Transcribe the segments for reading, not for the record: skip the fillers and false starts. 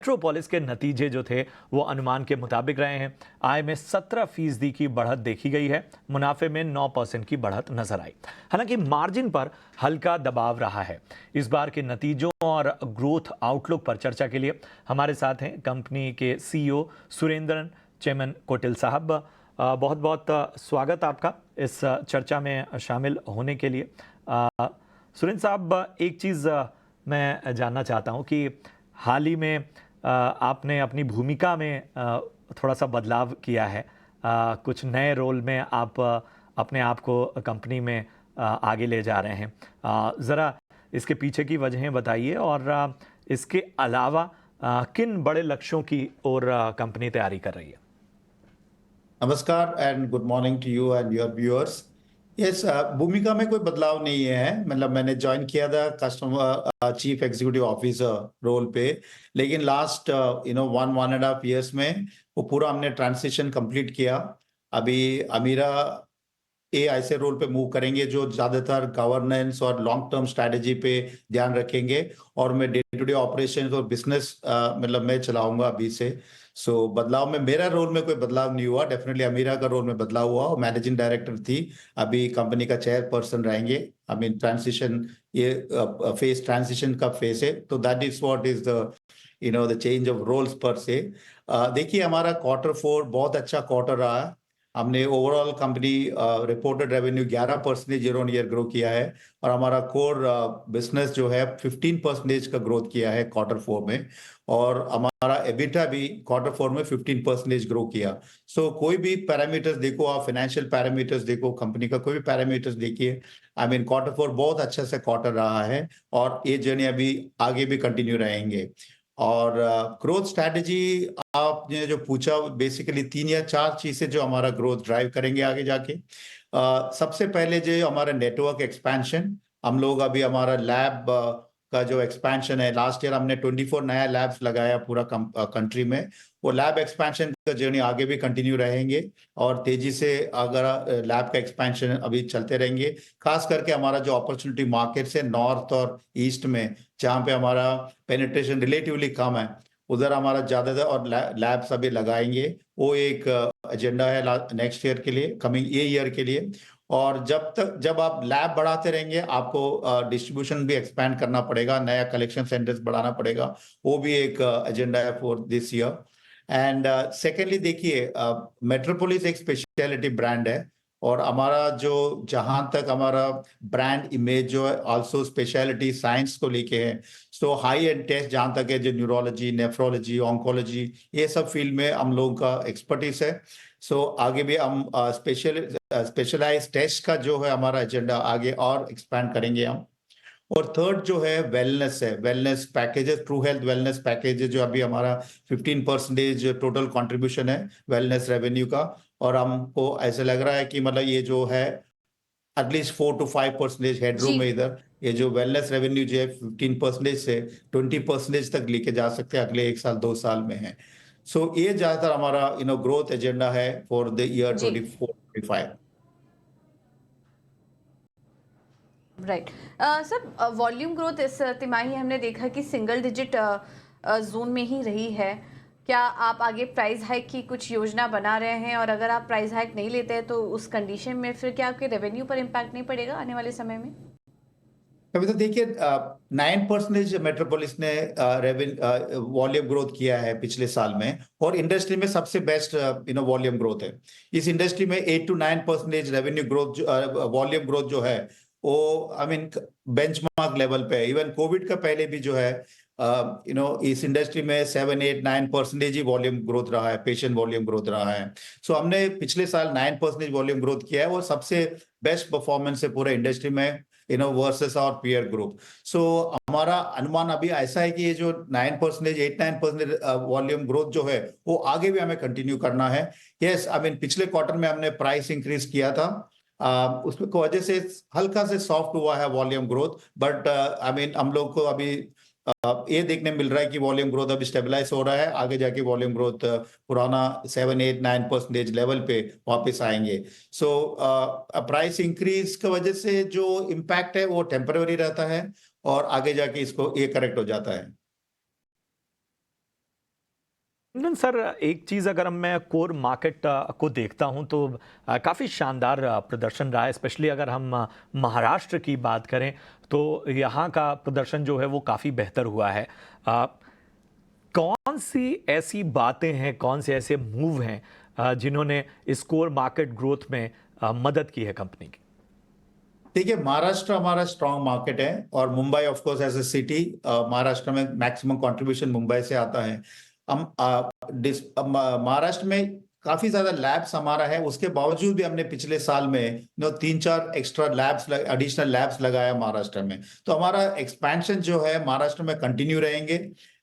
Metropolis के नतीजे जो थे वो अनुमान के मुताबिक रहे हैं। आय में 17% की बढ़त देखी गई है। मुनाफे में 9% की बढ़त नजर आई। हालांकि मार्जिन पर हल्का दबाव रहा है। इस बार के नतीजों और ग्रोथ आउटलुक पर चर्चा के लिए हमारे साथ हैं कंपनी के सीईओ सुरेंद्रन चेमन कोटिल साहब। बहुत बहुत स्वागत आपका इस चर्चा में शामिल होने के लिए। सुरेंद्र साहब, एक चीज़ मैं जानना चाहता हूँ कि हाल ही में आपने अपनी भूमिका में थोड़ा सा बदलाव किया है। कुछ नए रोल में आप अपने आप को कंपनी में आगे ले जा रहे हैं। ज़रा इसके पीछे की वजहें बताइए और इसके अलावा किन बड़े लक्ष्यों की ओर कंपनी तैयारी कर रही है। नमस्कार and good morning to you and your viewers. Yes, भूमिका में कोई बदलाव नहीं है। मतलब मैंने ज्वाइन किया था customer chief executive officer role पे, लेकिन लास्ट 1.5 years में वो पूरा हमने ट्रांसिशन कंप्लीट किया। अभी अमीरा ऐसे रोल पे मूव करेंगे जो ज्यादातर गवर्नेंस और लॉन्ग टर्म स्ट्रैटेजी पे ध्यान रखेंगे, और मैं डे टू डे ऑपरेशन और बिजनेस मतलब मैं चलाऊंगा अभी से। बदलाव में मेरा रोल में कोई बदलाव नहीं हुआ। डेफिनेटली अमीरा का रोल में बदलाव हुआ। मैनेजिंग डायरेक्टर थी, अभी कंपनी का चेयरपर्सन रहेंगे। आई मीन ट्रांसिशन, ये फेस ट्रांसिशन का फेस है, तो that is what is the change of roles पर से। देखिए, हमारा Q4 बहुत अच्छा क्वार्टर रहा है। हमने overall company reported revenue 11% year on year grow किया है, और हमारा कोर बिजनेस जो है 15% का ग्रोथ किया है Q4 में, और हमारा एबिटा भी Q4 में 15% ग्रो किया। कोई भी पैरामीटर्स देखो, आप फाइनेंशियल पैरामीटर्स देखो, कंपनी का कोई भी पैरामीटर्स देखिए, आई मीन Q4 बहुत अच्छा से क्वार्टर रहा है, और ये जर्नी अभी आगे भी कंटिन्यू रहेंगे। और ग्रोथ स्ट्रैटेजी आपने जो पूछा, बेसिकली 3 या 4 चीजें जो हमारा ग्रोथ ड्राइव करेंगे आगे जाके। सबसे पहले जो हमारा नेटवर्क एक्सपेंशन, हम लोग अभी हमारा लैब का जो एक्सपेंशन है, लास्ट ईयर हमने 24 नया लैब्स लगाया पूरा कंट्री में। वो लैब एक्सपेंशन का जर्नी आगे भी कंटिन्यू रहेंगे, और तेजी से अगर लैब का एक्सपेंशन अभी चलते रहेंगे। खास करके हमारा जो अपॉर्चुनिटी मार्केट्स है नॉर्थ और ईस्ट में, जहाँ पे हमारा पेनिट्रेशन रिलेटिवली कम है, उधर हमारा ज्यादातर और लैब्स अभी लगाएंगे। वो एक एजेंडा है नेक्स्ट ईयर के लिए, कमिंग ईयर के लिए। और जब आप लैब बढ़ाते रहेंगे, आपको डिस्ट्रीब्यूशन भी एक्सपैंड करना पड़ेगा, नया कलेक्शन सेंटर्स बढ़ाना पड़ेगा। वो भी एक एजेंडा है for this year. And secondly देखिए, मेट्रोपोलिस एक स्पेशलिटी ब्रांड है, और हमारा जो जहां तक हमारा ब्रांड इमेज जो है आल्सो स्पेशलिटी साइंस को लेके है। हाई एंड टेस्ट जहां तक है, जो न्यूरोलॉजी, नेफ्रोलॉजी, ऑन्कोलॉजी, ये सब फील्ड में हम लोगों का एक्सपर्टीज है। आगे भी हम स्पेशलाइज टेस्ट का जो है हमारा एजेंडा आगे और एक्सपैंड करेंगे हम। और थर्ड जो है वेलनेस है, wellness packages, true health wellness packages, जो अभी हमारा 15% टोटल कंट्रीब्यूशन है वेलनेस रेवेन्यू का। और हमको ऐसा लग रहा है कि मतलब ये जो है एटलीस्ट 4 to 5% हेडरूम जी। है इधर। ये जो वेलनेस रेवेन्यू जो है 15% से 20% तक लेके जा सकते हैं अगले 1 साल 2 साल में है। ये ज्यादातर हमारा ग्रोथ एजेंडा है फॉर द ईयर जी। 24-25। राइट। सर, वॉल्यूम ग्रोथ इस तिमाही हमने देखा कि सिंगल डिजिट जोन में ही रही है। क्या आप आगे प्राइस हाइक की कुछ योजना बना रहे हैं, और अगर आप प्राइस हाइक नहीं लेते हैं तो उस कंडीशन में फिर क्या आपके रेवेन्यू पर इम्पैक्ट नहीं पड़ेगा आने वाले समय में? अभी तो देखिए, 9% मेट्रोपोलिस ने वॉल्यूम ग्रोथ किया है पिछले साल में, और इंडस्ट्री में सबसे बेस्ट वॉल्यूम ग्रोथ है। इस इंडस्ट्री में 8 to 9% revenue growth, volume growth जो है वो आई मीन बेंचमार्क लेवल पे है। इवन कोविड का पहले भी जो है इस इंडस्ट्री में 7 8 9% ही वॉल्यूम ग्रोथ रहा है, पेशेंट वॉल्यूम ग्रोथ रहा है। हमने पिछले साल 9% वॉल्यूम ग्रोथ किया है, और सबसे बेस्ट परफॉर्मेंस है पूरे इंडस्ट्री में वर्सेस आवर पीयर ग्रुप। हमारा अनुमान अभी ऐसा है कि ये जो 9%, 8 9% वॉल्यूम ग्रोथ जो है वो आगे भी हमें कंटिन्यू करना है। यस, आई मीन पिछले क्वार्टर में हमने प्राइस इंक्रीज किया था, उसमें की वजह से हल्का से सॉफ्ट हुआ है volume growth. But I mean हम लोग को अभी ये देखने मिल रहा है कि वॉल्यूम ग्रोथ अभी स्टेबलाइज हो रहा है। आगे जाके वॉल्यूम ग्रोथ पुराना 7 8 9% लेवल पे वापस आएंगे। प्राइस इंक्रीज की वजह से जो इम्पैक्ट है वो टेम्पररी रहता है, और आगे जाके इसको ये करेक्ट हो जाता है। कुंदन सर, एक चीज़ अगर मैं कोर मार्केट को देखता हूं तो काफ़ी शानदार प्रदर्शन रहा है। स्पेशली अगर हम महाराष्ट्र की बात करें तो यहाँ का प्रदर्शन जो है वो काफ़ी बेहतर हुआ है। कौन सी ऐसी बातें हैं, कौन से ऐसे मूव हैं जिन्होंने इस कोर मार्केट ग्रोथ में मदद की है कंपनी की? देखिए, महाराष्ट्र हमारा स्ट्रांग मार्केट है और Mumbai of course as a city, Maharashtra में मैक्सिमम कंट्रीब्यूशन मुंबई से आता है। हम महाराष्ट्र में काफी ज्यादा लैब्स हमारा है, उसके बावजूद भी हमने पिछले साल में 3-4 एक्स्ट्रा लैब्स, एडिशनल लैब्स लगाया महाराष्ट्र में। तो हमारा एक्सपेंशन जो है महाराष्ट्र में कंटिन्यू रहेंगे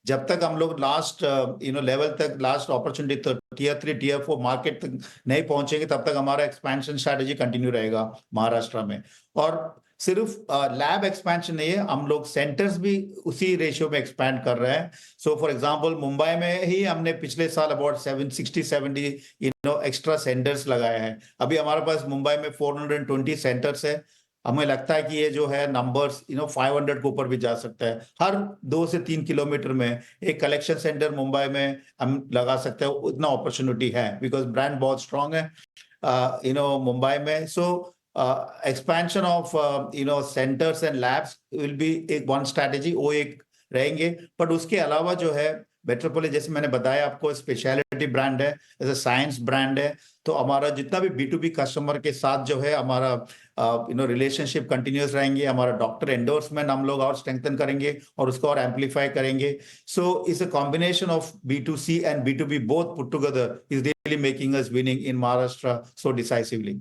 जब तक हम लोग लास्ट लेवल तक, लास्ट अपॉर्चुनिटी तो टियर 3 टियर 4 मार्केट तक नहीं पहुंचेंगे, तब तक हमारा एक्सपेंशन स्ट्रेटेजी कंटिन्यू रहेगा महाराष्ट्र में। और सिर्फ लैब एक्सपेंशन नहीं है, हम लोग सेंटर्स भी उसी रेशियो में एक्सपैंड कर रहे हैं। सो फॉर एग्जांपल मुंबई में ही हमने पिछले साल अबाउट 70 एक्स्ट्रा सेंटर्स लगाए हैं। अभी हमारे पास मुंबई में 420 सेंटर्स है। हमें लगता है कि ये जो है नंबर्स 500 के ऊपर भी जा सकता है। हर 2 से 3 किलोमीटर में एक कलेक्शन सेंटर मुंबई में हम लगा सकते हैं, उतना अपॉर्चुनिटी है बिकॉज ब्रांड बहुत स्ट्रांग है मुंबई में। सो expansion of centers and labs will be एक one strategy, वो एक रहेंगे। बट उसके अलावा जो है मेट्रोपोलिस, जैसे मैंने बताया आपको, स्पेशलिटी ब्रांड है, जैसे साइंस ब्रांड है। तो हमारा जितना भी B2B कस्टमर के साथ जो है हमारा रिलेशनशिप कंटिन्यूस रहेंगे। हमारा डॉक्टर एंडोर्समेंट हम लोग और स्ट्रेंथन करेंगे और उसको और एम्पलीफाई करेंगे। So it's a combination of B2C and B2B both put together is really making us winning in Maharashtra so decisively.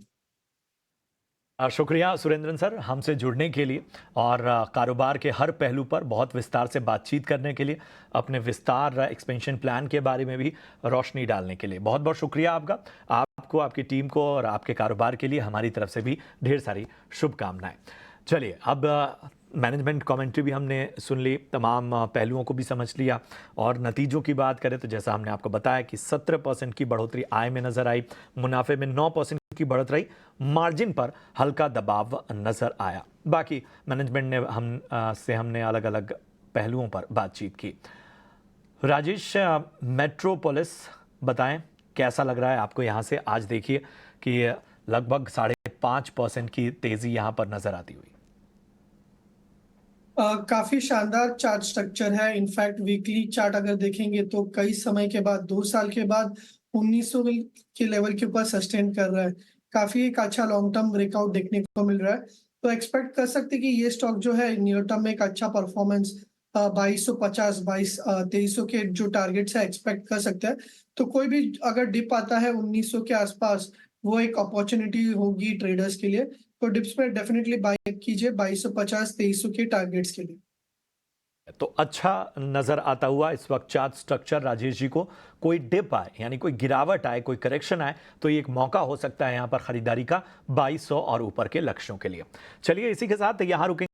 शुक्रिया सुरेंद्रन सर, हमसे जुड़ने के लिए और कारोबार के हर पहलू पर बहुत विस्तार से बातचीत करने के लिए, अपने विस्तार एक्सपेंशन प्लान के बारे में भी रोशनी डालने के लिए बहुत बहुत शुक्रिया आपका। आपको, आपकी टीम को और आपके कारोबार के लिए हमारी तरफ से भी ढेर सारी शुभकामनाएं। चलिए, अब मैनेजमेंट कमेंट्री भी हमने सुन ली, तमाम पहलुओं को भी समझ लिया और नतीजों की बात करें तो जैसा हमने आपको बताया कि 17% की बढ़ोतरी आय में नजर आई, मुनाफे में 9% की बढ़त रही, मार्जिन पर हल्का दबाव नजर आया। बाकी मैनेजमेंट ने हमने अलग अलग पहलुओं पर बातचीत की। राजेश, मेट्रोपोलिस बताएं कैसा लग रहा है आपको यहाँ से? आज देखिए कि लगभग 5.5% की तेजी यहाँ पर नजर आती हुई। काफी शानदार चार्ट स्ट्रक्चर है। इनफैक्ट वीकली चार्ट अगर देखेंगे तो कई समय के बाद, 2 साल के बाद 1900 के लेवल के ऊपर सस्टेन कर रहा है। काफी एक अच्छा लॉन्ग टर्म ब्रेकआउट देखने को मिल रहा है। तो एक्सपेक्ट कर सकते हैं कि ये स्टॉक जो है नियर टर्म में एक अच्छा परफॉर्मेंस 2250, 2300 के जो टारगेट्स है एक्सपेक्ट कर सकते हैं। तो कोई भी अगर डिप आता है 1900 के आसपास, वो एक अपॉर्चुनिटी होगी ट्रेडर्स के लिए। तो डिप्स पे डेफिनेटली बाय कीजिए 2250, 2300 के टारगेट्स के लिए। तो अच्छा नजर आता हुआ इस वक्त चार्ट स्ट्रक्चर राजेश जी को। कोई डिप आए, यानी कोई गिरावट आए, कोई करेक्शन आए, तो ये एक मौका हो सकता है यहां पर खरीदारी का 2200 और ऊपर के लक्ष्यों के लिए। चलिए, इसी के साथ यहां रुकेंगे।